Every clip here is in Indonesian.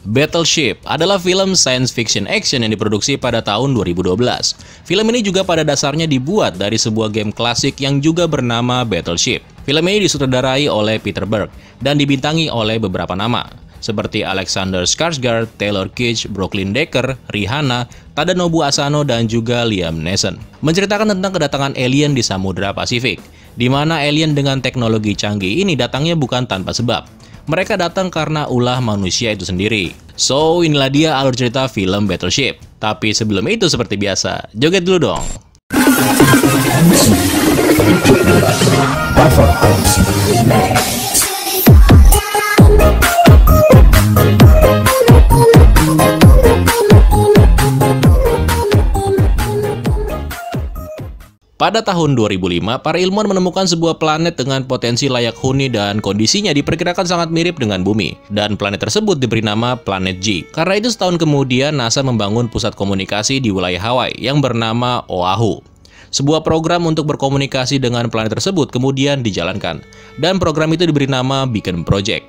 Battleship adalah film science fiction action yang diproduksi pada tahun 2012. Film ini juga pada dasarnya dibuat dari sebuah game klasik yang juga bernama Battleship. Film ini disutradarai oleh Peter Berg dan dibintangi oleh beberapa nama, seperti Alexander Skarsgård, Taylor Kitsch, Brooklyn Decker, Rihanna, Tadanobu Asano, dan juga Liam Neeson. Menceritakan tentang kedatangan alien di Samudra Pasifik, di mana alien dengan teknologi canggih ini datangnya bukan tanpa sebab. Mereka datang karena ulah manusia itu sendiri. So, inilah dia alur cerita film Battleship. Tapi sebelum itu seperti biasa, joget dulu dong. Pada tahun 2005, para ilmuwan menemukan sebuah planet dengan potensi layak huni dan kondisinya diperkirakan sangat mirip dengan bumi. Dan planet tersebut diberi nama planet G. Karena itu setahun kemudian NASA membangun pusat komunikasi di wilayah Hawaii yang bernama Oahu. Sebuah program untuk berkomunikasi dengan planet tersebut kemudian dijalankan. Dan program itu diberi nama Beacon Project.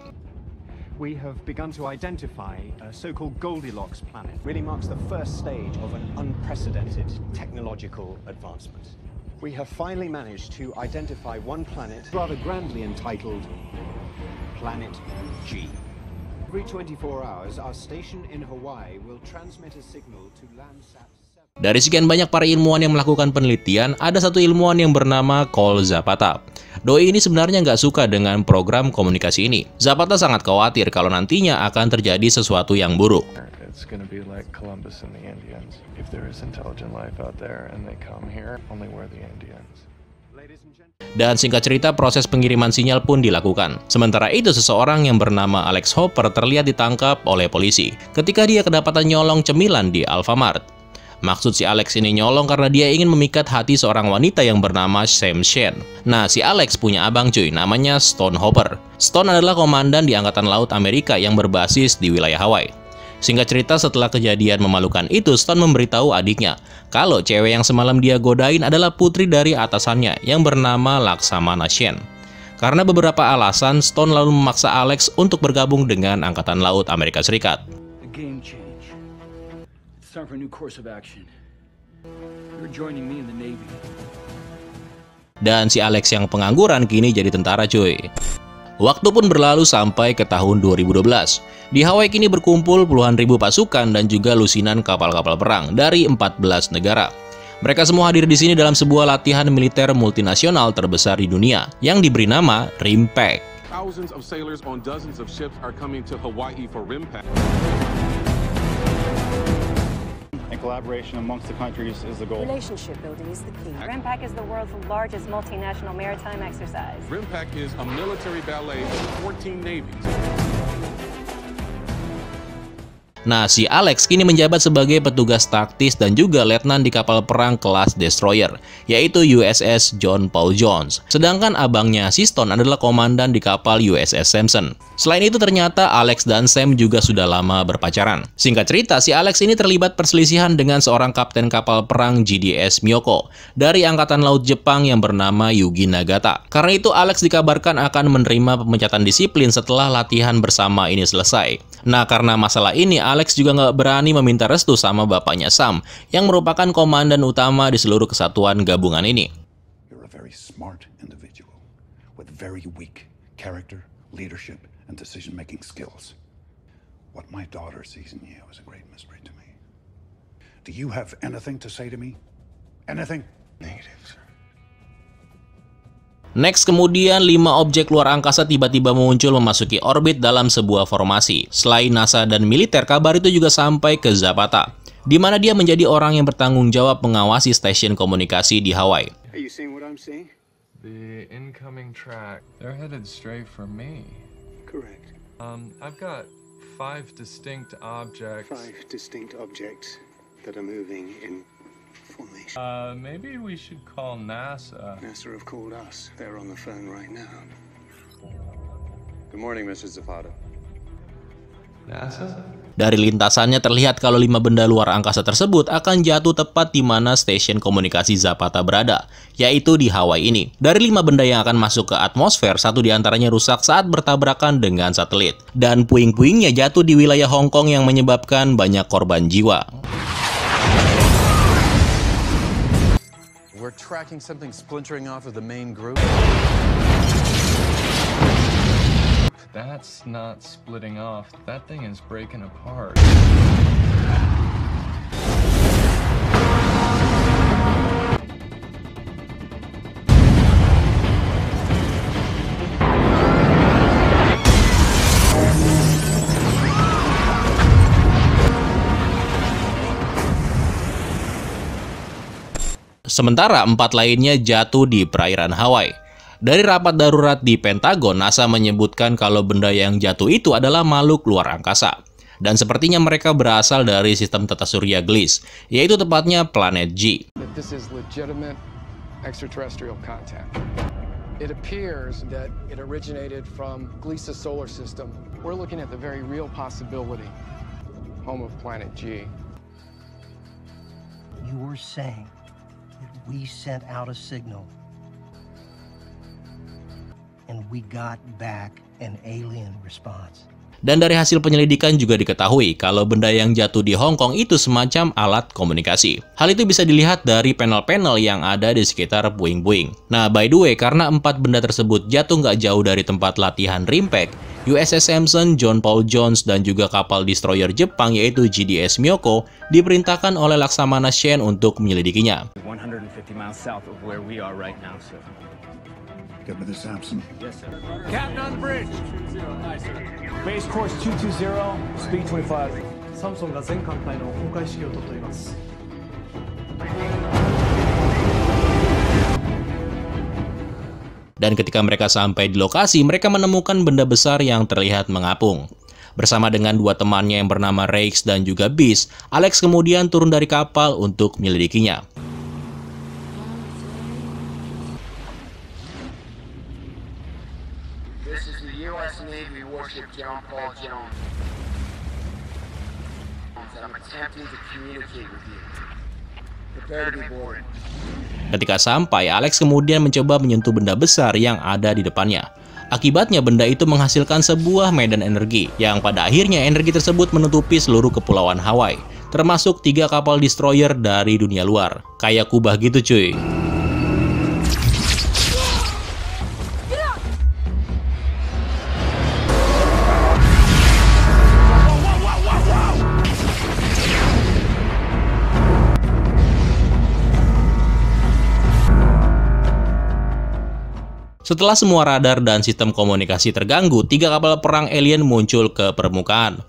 We have begun to identify a so-called Goldilocks planet. Really marks the first stage of an unprecedented technological advancement. We have finally managed to identify one planet, rather grandly entitled Planet G. Every 24 hours, our station in Hawaii will transmit a signal to Landsat 7. Dari sekian banyak para ilmuwan yang melakukan penelitian, ada satu ilmuwan yang bernama Cole Zapata. Doi ini sebenarnya nggak suka dengan program komunikasi ini. Zapata sangat khawatir kalau nantinya akan terjadi sesuatu yang buruk. It's gonna be like Columbus and the Indians. If there is intelligent life out there and they come here, only we're the Indians. Dan singkat cerita, proses pengiriman sinyal pun dilakukan. Sementara itu, seseorang yang bernama Alex Hopper terlihat ditangkap oleh polisi ketika dia kedapatan nyolong cemilan di Alfamart. Maksud si Alex ini nyolong karena dia ingin memikat hati seorang wanita yang bernama Sam Shen. Nah, si Alex punya abang cuy, namanya Stone Hopper. Stone adalah komandan di Angkatan Laut Amerika yang berbasis di wilayah Hawaii. Singkat cerita, setelah kejadian memalukan itu, Stone memberitahu adiknya kalau cewek yang semalam dia godain adalah putri dari atasannya yang bernama Laksamana Shen. Karena beberapa alasan, Stone lalu memaksa Alex untuk bergabung dengan Angkatan Laut Amerika Serikat. Dan si Alex yang pengangguran kini jadi tentara cuy. Waktu pun berlalu sampai ke tahun 2012. Di Hawaii kini berkumpul puluhan ribu pasukan dan juga lusinan kapal-kapal perang dari 14 negara. Mereka semua hadir di sini dalam sebuah latihan militer multinasional terbesar di dunia yang diberi nama RIMPAC. Thousands of sailors on dozens of ships are coming to Hawaii for RIMPAC. Collaboration amongst the countries is the goal. Relationship building is the key. RIMPAC is the world's largest multinational maritime exercise. RIMPAC is a military ballet of 14 navies. Nah, si Alex kini menjabat sebagai petugas taktis dan juga letnan di kapal perang kelas destroyer, yaitu USS John Paul Jones. Sedangkan abangnya si Stone adalah komandan di kapal USS Sampson. Selain itu ternyata Alex dan Sam juga sudah lama berpacaran. Singkat cerita, si Alex ini terlibat perselisihan dengan seorang kapten kapal perang GDS Myoko dari Angkatan Laut Jepang yang bernama Yugi Nagata. Karena itu Alex dikabarkan akan menerima pemecatan disiplin setelah latihan bersama ini selesai. Nah, karena masalah ini, Alex juga nggak berani meminta restu sama bapaknya Sam, yang merupakan komandan utama di seluruh kesatuan gabungan ini. You're a very smart individual with very weak character, leadership, and decision-making skills. What my daughter sees in you is a great mystery to me. Do you have anything to say to me? Anything? Negative, sir. Next, kemudian 5 objek luar angkasa tiba-tiba muncul memasuki orbit dalam sebuah formasi. Selain NASA dan militer, kabar itu juga sampai ke Zapata, di mana dia menjadi orang yang bertanggung jawab mengawasi stasiun komunikasi di Hawaii. Are you seeing what I'm seeing? The incoming track, they're headed straight for me. Correct. I've got 5 distinct objects. 5 distinct objects that are moving in formation. Maybe we should call NASA. NASA have called us. They're on the phone right now. Good morning, Mr. Zapata. NASA? Dari lintasannya terlihat kalau 5 benda luar angkasa tersebut akan jatuh tepat di mana stasiun komunikasi Zapata berada, yaitu di Hawaii ini. Dari 5 benda yang akan masuk ke atmosfer, 1 diantaranya rusak saat bertabrakan dengan satelit. Dan puing-puingnya jatuh di wilayah Hong Kong yang menyebabkan banyak korban jiwa. We're tracking something splintering off of the main group. That's not splitting off. That thing is breaking apart. Sementara 4 lainnya jatuh di perairan Hawaii. Dari rapat darurat di Pentagon, NASA menyebutkan kalau benda yang jatuh itu adalah makhluk luar angkasa. Dan sepertinya mereka berasal dari sistem tata surya Gliese, yaitu tepatnya planet G. This is legitimate extraterrestrial contact. It appears that it originated from Gliese solar system. We're looking at the very real possibility, home of planet G. You were saying that we sent out a signal and we got back an alien response. Dan dari hasil penyelidikan juga diketahui kalau benda yang jatuh di Hong Kong itu semacam alat komunikasi. Hal itu bisa dilihat dari panel-panel yang ada di sekitar puing-puing. Nah, by the way, karena 4 benda tersebut jatuh nggak jauh dari tempat latihan RIMPAC, USS Samson, John Paul Jones, dan juga kapal destroyer Jepang yaitu GDS Myoko diperintahkan oleh Laksamana Shen untuk menyelidikinya. 150 miles south of where we are right now, sir. Get with the Samson. Yes, sir. Captain on the bridge. 220, sir. Base course 220, speed 25. Samson が全艦隊の公開指揮を取っております。Dan ketika mereka sampai di lokasi, mereka menemukan benda besar yang terlihat mengapung. Bersama dengan 2 temannya yang bernama Rex dan juga Beast, Alex kemudian turun dari kapal untuk menyelidikinya. This is the U.S. Navy warship John Paul Jones. I'm attempting to communicate with you. Prepare to be boarded. Ketika sampai, Alex kemudian mencoba menyentuh benda besar yang ada di depannya. Akibatnya benda itu menghasilkan sebuah medan energi, yang pada akhirnya energi tersebut menutupi seluruh kepulauan Hawaii, termasuk 3 kapal destroyer dari dunia luar. Kayak kubah gitu cuy. Setelah semua radar dan sistem komunikasi terganggu, 3 kapal perang alien muncul ke permukaan.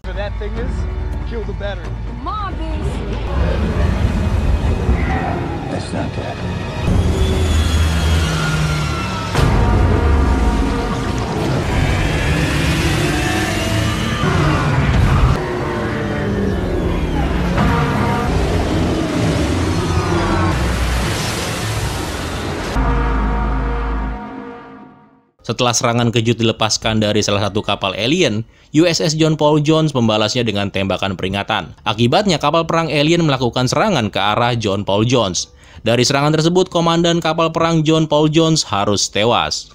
Setelah serangan kejut dilepaskan dari salah satu kapal alien, USS John Paul Jones membalasnya dengan tembakan peringatan. Akibatnya kapal perang alien melakukan serangan ke arah John Paul Jones. Dari serangan tersebut, komandan kapal perang John Paul Jones harus tewas.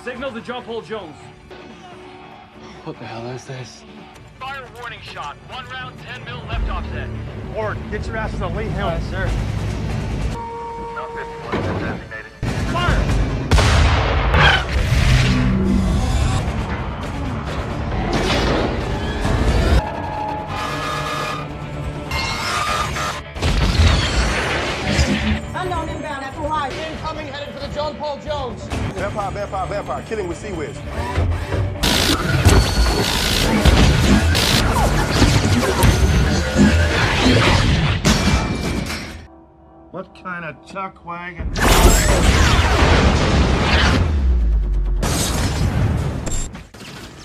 Signal to John Paul Jones. What the hell is this? Fire warning shot. 1 round, 10 mil left offset. Ward, get your ass to the lead hill. Yes, sir. No 51 designated. Fire! Unknown inbound at Hawaii. Incoming headed for the John Paul Jones. Vampire, killing with Sea Whiz. What kind of chuck wagon?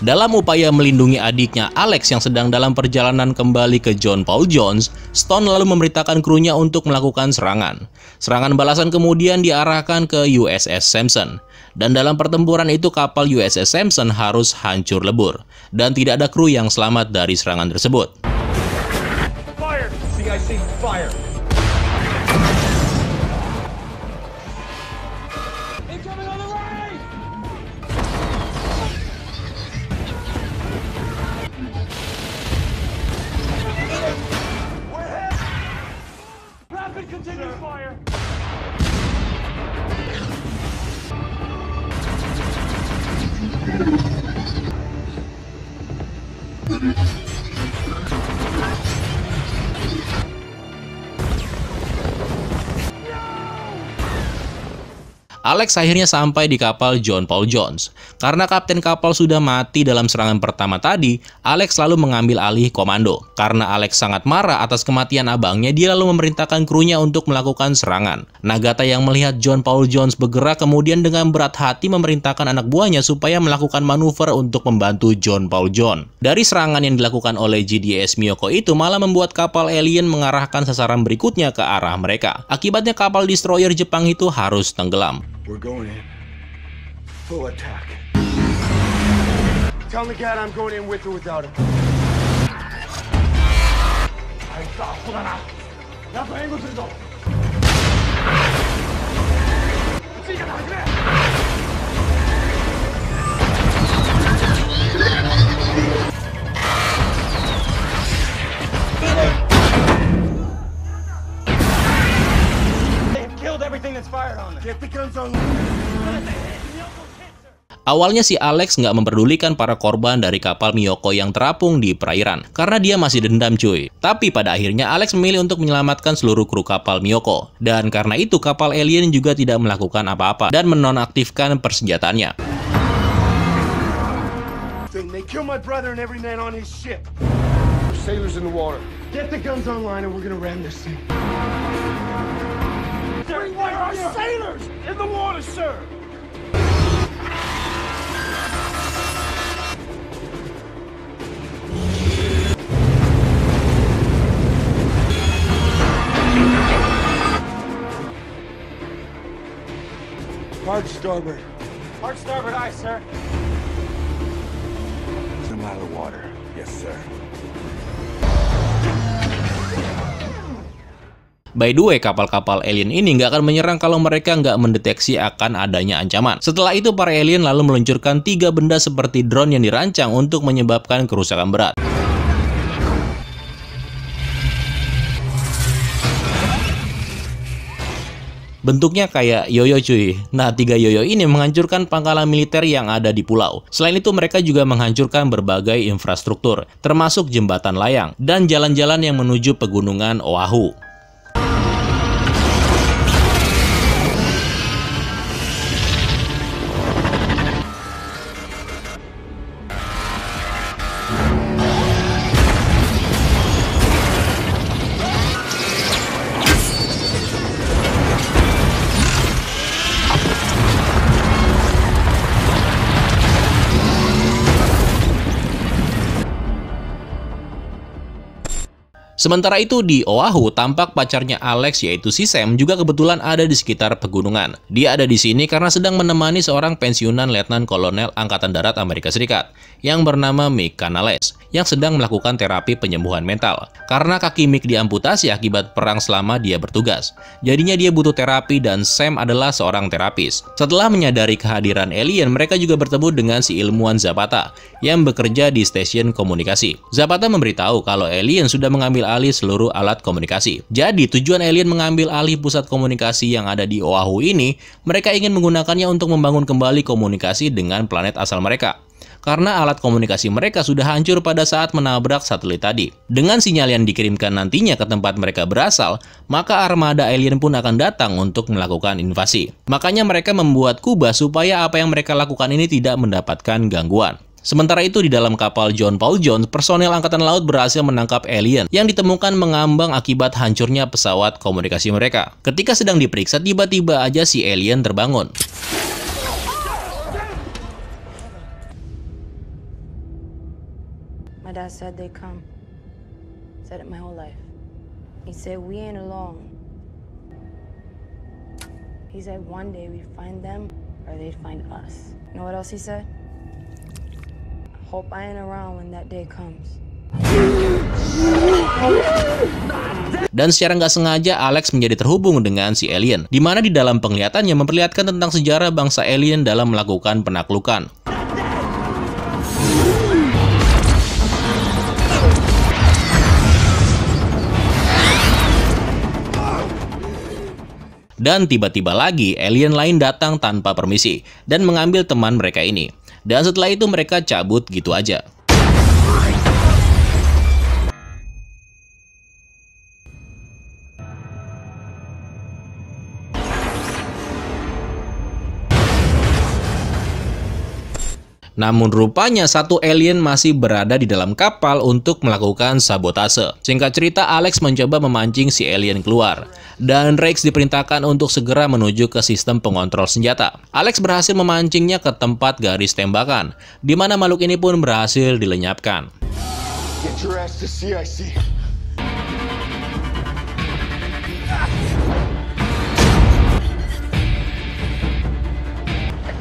Dalam upaya melindungi adiknya Alex yang sedang dalam perjalanan kembali ke John Paul Jones, Stone lalu memerintahkan krunya untuk melakukan serangan. Serangan balasan kemudian diarahkan ke USS Sampson. Dan dalam pertempuran itu kapal USS Sampson harus hancur lebur. Dan tidak ada kru yang selamat dari serangan tersebut. Fire! CIC, fire! Incoming on the right! Rapid continuous fire! Alex akhirnya sampai di kapal John Paul Jones. Karena kapten kapal sudah mati dalam serangan pertama tadi, Alex lalu mengambil alih komando. Karena Alex sangat marah atas kematian abangnya, dia lalu memerintahkan krunya untuk melakukan serangan. Nagata yang melihat John Paul Jones bergerak kemudian dengan berat hati memerintahkan anak buahnya supaya melakukan manuver untuk membantu John Paul Jones. Dari serangan yang dilakukan oleh GDS Miyoko itu malah membuat kapal alien mengarahkan sasaran berikutnya ke arah mereka. Akibatnya kapal destroyer Jepang itu harus tenggelam. We're going in. Full attack. Tell the cat I'm going in with or without him. They've killed everything that's fired on them. Get the guns on. Awalnya si Alex nggak memperdulikan para korban dari kapal Miyoko yang terapung di perairan, karena dia masih dendam cuy. Tapi pada akhirnya Alex memilih untuk menyelamatkan seluruh kru kapal Miyoko. Dan karena itu kapal alien juga tidak melakukan apa-apa dan menonaktifkan persenjataannya. They kill my brother and every man on his ship. Sailors in the water. Get the guns online and we're gonna ram this thing. There are sailors in the water, sir! Hard starboard. Hard starboard aye, sir. I'm out of the water. Yes, sir. By the way, kapal-kapal alien ini nggak akan menyerang kalau mereka nggak mendeteksi akan adanya ancaman. Setelah itu, para alien lalu meluncurkan 3 benda seperti drone yang dirancang untuk menyebabkan kerusakan berat. Bentuknya kayak yoyo cuy. Nah, 3 yoyo ini menghancurkan pangkalan militer yang ada di pulau. Selain itu, mereka juga menghancurkan berbagai infrastruktur, termasuk jembatan layang dan jalan-jalan yang menuju pegunungan Oahu. Sementara itu di Oahu, tampak pacarnya Alex yaitu si Sam juga kebetulan ada di sekitar pegunungan. Dia ada di sini karena sedang menemani seorang pensiunan letnan kolonel Angkatan Darat Amerika Serikat yang bernama Mick Canales yang sedang melakukan terapi penyembuhan mental. Karena kaki Mick diamputasi akibat perang selama dia bertugas. Jadinya dia butuh terapi dan Sam adalah seorang terapis. Setelah menyadari kehadiran alien, mereka juga bertemu dengan si ilmuwan Zapata yang bekerja di stasiun komunikasi. Zapata memberitahu kalau alien sudah mengambil alih seluruh alat komunikasi. Jadi tujuan alien mengambil alih pusat komunikasi yang ada di Oahu ini, mereka ingin menggunakannya untuk membangun kembali komunikasi dengan planet asal mereka. Karena alat komunikasi mereka sudah hancur pada saat menabrak satelit tadi. Dengan sinyal yang dikirimkan nantinya ke tempat mereka berasal, maka armada alien pun akan datang untuk melakukan invasi. Makanya mereka membuat kubah supaya apa yang mereka lakukan ini tidak mendapatkan gangguan. Sementara itu di dalam kapal John Paul Jones, personel Angkatan Laut berhasil menangkap alien yang ditemukan mengambang akibat hancurnya pesawat komunikasi mereka. Ketika sedang diperiksa, tiba-tiba aja si alien terbangun. My dad said they come. Said it my whole life. He said we ain't alone. He said one day we'd find them or they'd find us. You know what else he said? Hope I ain't around when that day comes. Dan secara nggak sengaja Alex menjadi terhubung dengan si alien, di mana di dalam penglihatannya memperlihatkan tentang sejarah bangsa alien dalam melakukan penaklukan. Dan tiba-tiba lagi alien lain datang tanpa permisi dan mengambil teman mereka ini. Dan setelah itu mereka cabut gitu aja. Namun rupanya satu alien masih berada di dalam kapal untuk melakukan sabotase. Singkat cerita, Alex mencoba memancing si alien keluar. Dan Rex diperintahkan untuk segera menuju ke sistem pengontrol senjata. Alex berhasil memancingnya ke tempat garis tembakan, di mana makhluk ini pun berhasil dilenyapkan. Get your ass to CIC.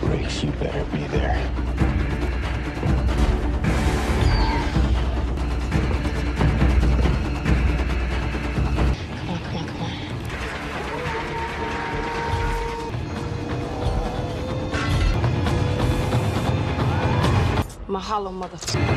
Rex, you better be there. Mahalo, motherfucker.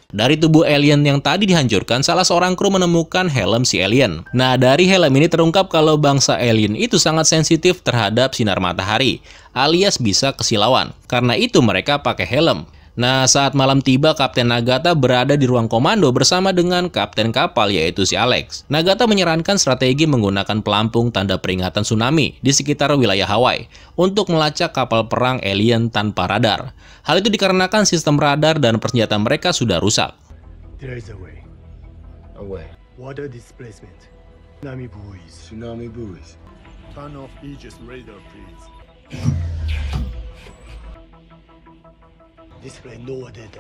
Dari tubuh alien yang tadi dihancurkan, salah seorang kru menemukan helm si alien. Nah, dari helm ini terungkap kalau bangsa alien itu sangat sensitif terhadap sinar matahari, alias bisa kesilauan. Karena itu mereka pakai helm. Nah, saat malam tiba, Kapten Nagata berada di ruang komando bersama dengan kapten kapal, yaitu si Alex. Nagata menyarankan strategi menggunakan pelampung tanda peringatan tsunami di sekitar wilayah Hawaii untuk melacak kapal perang alien tanpa radar. Hal itu dikarenakan sistem radar dan persenjataan mereka sudah rusak. There is a way. A way. Water displacement. Tsunami buoys. Tsunami buoys. Turn off Aegis radar, please. Display no data.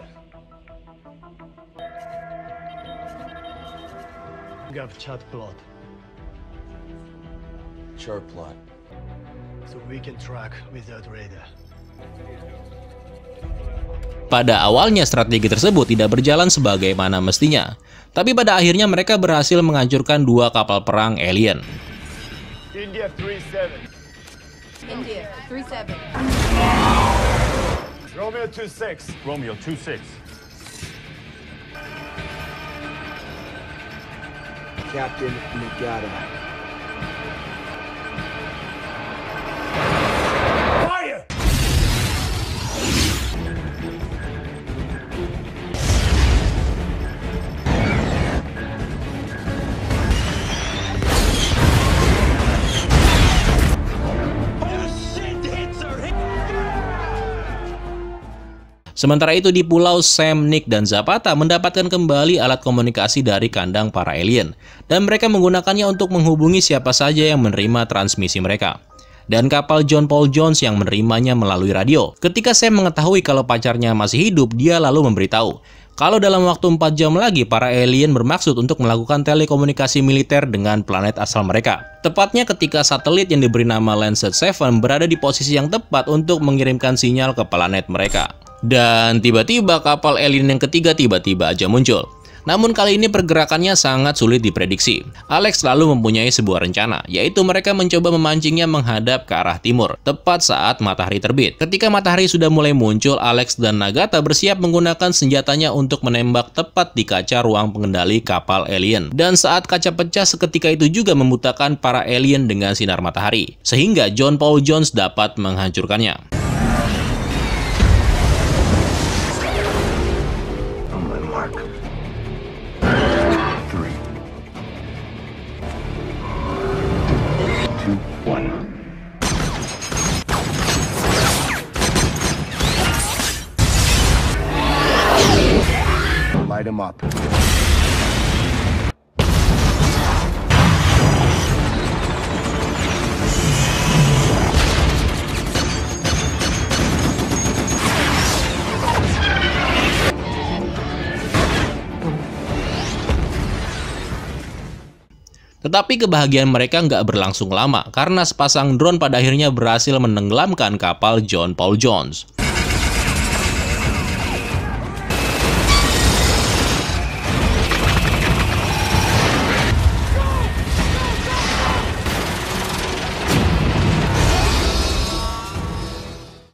We have chart plot, Chart plot. so we can track without radar. Pada awalnya strategi tersebut tidak berjalan sebagaimana mestinya, tapi pada akhirnya mereka berhasil menghancurkan dua kapal perang alien. India 37. India, 37. Romeo 26. Romeo 26. Captain Nagata. Fire! Sementara itu di pulau, Sam, Nick, dan Zapata mendapatkan kembali alat komunikasi dari kandang para alien, dan mereka menggunakannya untuk menghubungi siapa saja yang menerima transmisi mereka. Dan kapal John Paul Jones yang menerimanya melalui radio. Ketika Sam mengetahui kalau pacarnya masih hidup, dia lalu memberitahu kalau dalam waktu 4 jam lagi para alien bermaksud untuk melakukan telekomunikasi militer dengan planet asal mereka. Tepatnya ketika satelit yang diberi nama Lancet 7 berada di posisi yang tepat untuk mengirimkan sinyal ke planet mereka. Dan tiba-tiba kapal alien yang ketiga tiba-tiba aja muncul. Namun kali ini pergerakannya sangat sulit diprediksi. Alex selalu mempunyai sebuah rencana, yaitu mereka mencoba memancingnya menghadap ke arah timur, tepat saat matahari terbit. Ketika matahari sudah mulai muncul, Alex dan Nagata bersiap menggunakan senjatanya untuk menembak tepat di kaca ruang pengendali kapal alien. Dan saat kaca pecah, seketika itu juga membutakan para alien dengan sinar matahari, sehingga John Paul Jones dapat menghancurkannya. him up. Tetapi kebahagiaan mereka nggak berlangsung lama, karena sepasang drone pada akhirnya berhasil menenggelamkan kapal John Paul Jones.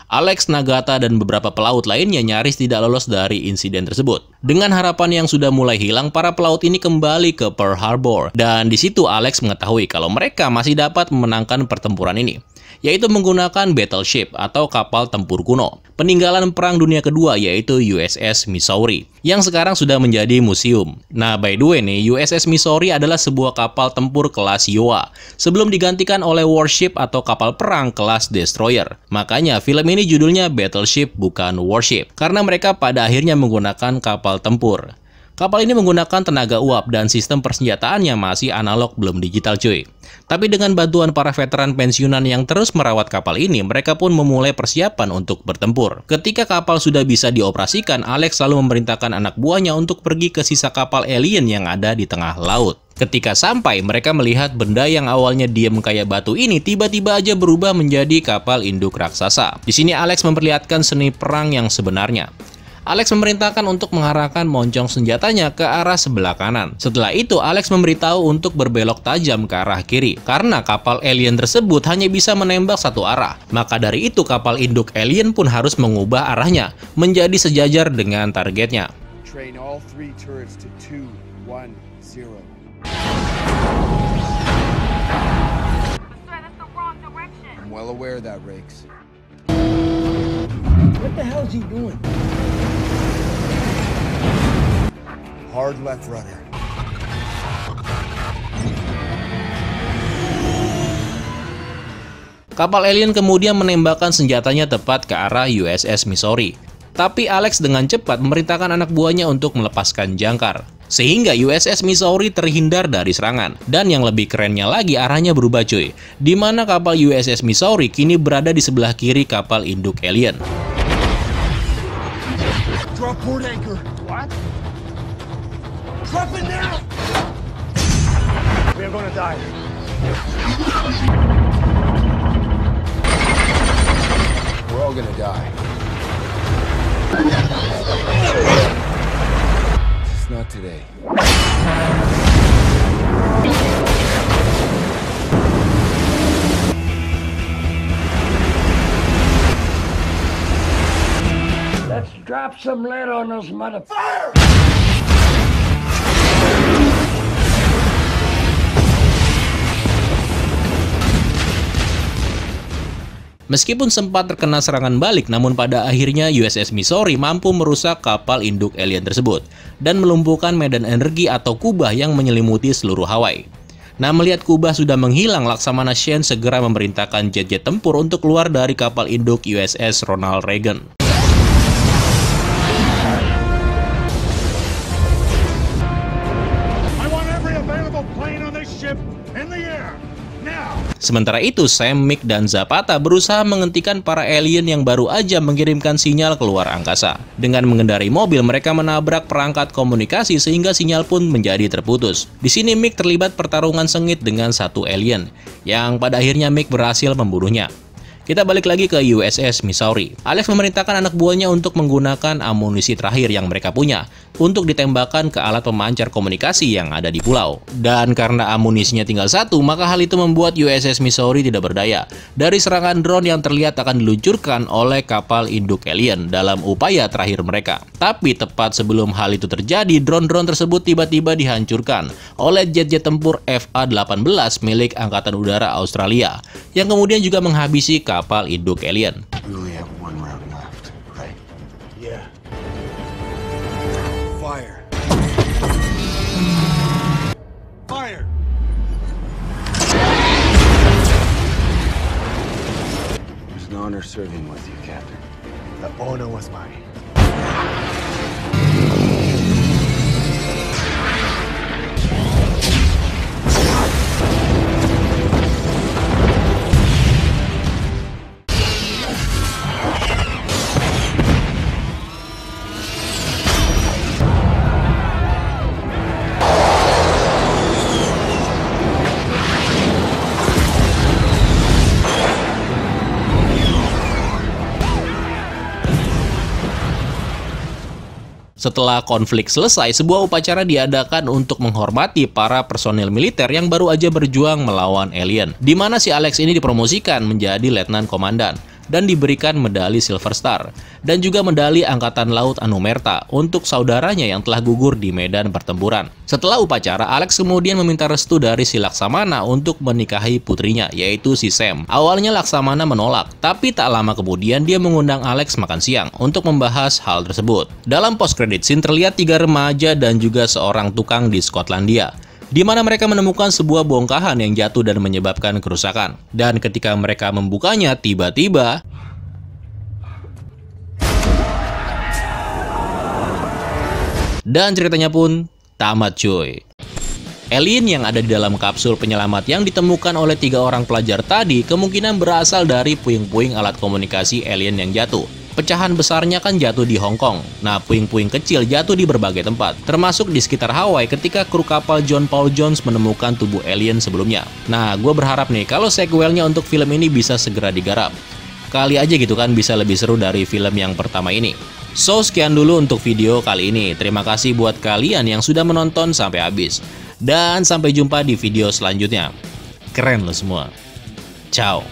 Alex, Nagata, dan beberapa pelaut lainnya nyaris tidak lolos dari insiden tersebut. Dengan harapan yang sudah mulai hilang, para pelaut ini kembali ke Pearl Harbor. Dan di situ Alex mengetahui kalau mereka masih dapat memenangkan pertempuran ini, yaitu menggunakan battleship atau kapal tempur kuno, peninggalan Perang Dunia Kedua, yaitu USS Missouri, yang sekarang sudah menjadi museum. Nah, by the way nih, USS Missouri adalah sebuah kapal tempur kelas Iowa, sebelum digantikan oleh warship atau kapal perang kelas destroyer. Makanya film ini judulnya Battleship bukan Warship, karena mereka pada akhirnya menggunakan kapal tempur. Kapal ini menggunakan tenaga uap dan sistem persenjataannya masih analog, belum digital cuy. Tapi dengan bantuan para veteran pensiunan yang terus merawat kapal ini, mereka pun memulai persiapan untuk bertempur. Ketika kapal sudah bisa dioperasikan, Alex selalu memerintahkan anak buahnya untuk pergi ke sisa kapal alien yang ada di tengah laut. Ketika sampai, mereka melihat benda yang awalnya diam kayak batu ini tiba-tiba aja berubah menjadi kapal induk raksasa. Di sini Alex memperlihatkan seni perang yang sebenarnya. Alex memerintahkan untuk mengarahkan moncong senjatanya ke arah sebelah kanan. Setelah itu, Alex memberitahu untuk berbelok tajam ke arah kiri, karena kapal alien tersebut hanya bisa menembak satu arah. Maka dari itu, kapal induk alien pun harus mengubah arahnya menjadi sejajar dengan targetnya. Train all 3 turrets to 2-1-0. I'm well aware of that, Rakes. What the hell is he doing? Hard left rudder. Kapal alien kemudian menembakkan senjatanya tepat ke arah USS Missouri. Tapi Alex dengan cepat memerintahkan anak buahnya untuk melepaskan jangkar, sehingga USS Missouri terhindar dari serangan. Dan yang lebih kerennya lagi, arahnya berubah cuy, di mana kapal USS Missouri kini berada di sebelah kiri kapal induk alien. Drop port anchor. What? Drop it now! We are gonna die. We're all gonna die. Just not today. Let's drop some lead on those motherfuckers. Meskipun sempat terkena serangan balik, namun pada akhirnya USS Missouri mampu merusak kapal induk alien tersebut dan melumpuhkan medan energi atau kubah yang menyelimuti seluruh Hawaii. Nah, melihat kubah sudah menghilang, Laksamana Shane segera memerintahkan jet-jet tempur untuk keluar dari kapal induk USS Ronald Reagan. Sementara itu, Sam, Mick, dan Zapata berusaha menghentikan para alien yang baru aja mengirimkan sinyal keluar angkasa. Dengan mengendarai mobil, mereka menabrak perangkat komunikasi sehingga sinyal pun menjadi terputus. Di sini Mick terlibat pertarungan sengit dengan satu alien, yang pada akhirnya Mick berhasil membunuhnya. Kita balik lagi ke USS Missouri. Alex memerintahkan anak buahnya untuk menggunakan amunisi terakhir yang mereka punya untuk ditembakkan ke alat pemancar komunikasi yang ada di pulau. Dan karena amunisinya tinggal satu, maka hal itu membuat USS Missouri tidak berdaya dari serangan drone yang terlihat akan diluncurkan oleh kapal induk alien dalam upaya terakhir mereka. Tapi tepat sebelum hal itu terjadi, drone-drone tersebut tiba-tiba dihancurkan oleh jet-jet tempur FA-18 milik Angkatan Udara Australia, yang kemudian juga menghabisi kapal induk alien. We only have 1 round left, right? Yeah. Fire. Fire! It was an honor serving with you, Captain. The honor was mine. Setelah konflik selesai, sebuah upacara diadakan untuk menghormati para personil militer yang baru aja berjuang melawan alien, di mana si Alex ini dipromosikan menjadi letnan komandan dan diberikan medali Silver Star dan juga medali Angkatan Laut Anumerta untuk saudaranya yang telah gugur di medan pertempuran. Setelah upacara, Alex kemudian meminta restu dari si Laksamana untuk menikahi putrinya, yaitu si Sam. Awalnya Laksamana menolak, tapi tak lama kemudian dia mengundang Alex makan siang untuk membahas hal tersebut. Dalam post-credit scene terlihat 3 remaja dan juga seorang tukang di Skotlandia, di mana mereka menemukan sebuah bongkahan yang jatuh dan menyebabkan kerusakan. Dan ketika mereka membukanya, tiba-tiba dan ceritanya pun tamat cuy. Alien yang ada di dalam kapsul penyelamat yang ditemukan oleh 3 orang pelajar tadi kemungkinan berasal dari puing-puing alat komunikasi alien yang jatuh. Pecahan besarnya kan jatuh di Hong Kong. Nah, puing-puing kecil jatuh di berbagai tempat, termasuk di sekitar Hawaii ketika kru kapal John Paul Jones menemukan tubuh alien sebelumnya. Nah, gue berharap nih kalau sequelnya untuk film ini bisa segera digarap. Kali aja gitu kan bisa lebih seru dari film yang pertama ini. So, sekian dulu untuk video kali ini. Terima kasih buat kalian yang sudah menonton sampai habis. Dan sampai jumpa di video selanjutnya. Keren lo semua. Ciao.